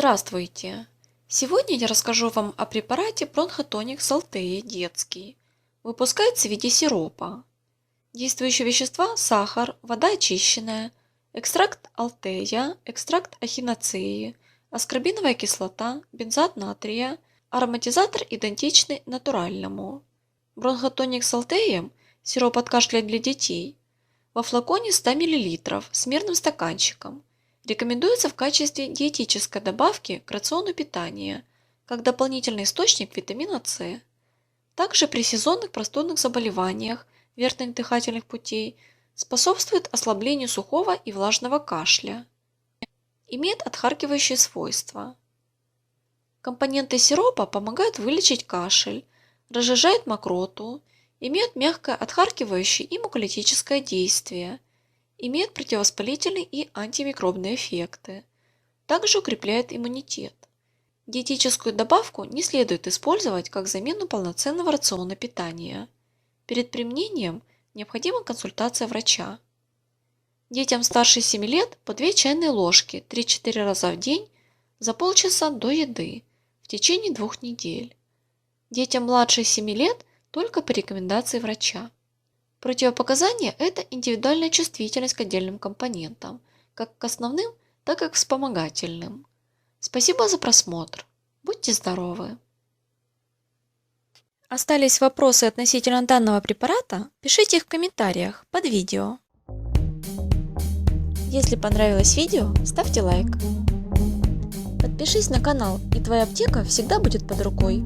Здравствуйте! Сегодня я расскажу вам о препарате Бронхотоник Солтея детский. Выпускается в виде сиропа. Действующие вещества – сахар, вода очищенная, экстракт алтея, экстракт ахиноцеи, аскорбиновая кислота, бензат натрия, ароматизатор идентичный натуральному. Бронхотоник с алтеем – сироп от кашля для детей. Во флаконе 100 мл с мерным стаканчиком. Рекомендуется в качестве диетической добавки к рациону питания, как дополнительный источник витамина С. Также при сезонных простудных заболеваниях верхних дыхательных путей способствует ослаблению сухого и влажного кашля. Имеет отхаркивающие свойства. Компоненты сиропа помогают вылечить кашель, разжижают мокроту, имеют мягкое отхаркивающее и муколитическое действие, имеет противовоспалительные и антимикробные эффекты. Также укрепляет иммунитет. Диетическую добавку не следует использовать как замену полноценного рациона питания. Перед применением необходима консультация врача. Детям старше 7 лет по 2 чайные ложки 3-4 раза в день за полчаса до еды в течение 2 недель. Детям младше 7 лет только по рекомендации врача. Противопоказания – это индивидуальная чувствительность к отдельным компонентам, как к основным, так и к вспомогательным. Спасибо за просмотр. Будьте здоровы! Остались вопросы относительно данного препарата? Пишите их в комментариях под видео. Если понравилось видео, ставьте лайк. Подпишись на канал, и твоя аптека всегда будет под рукой.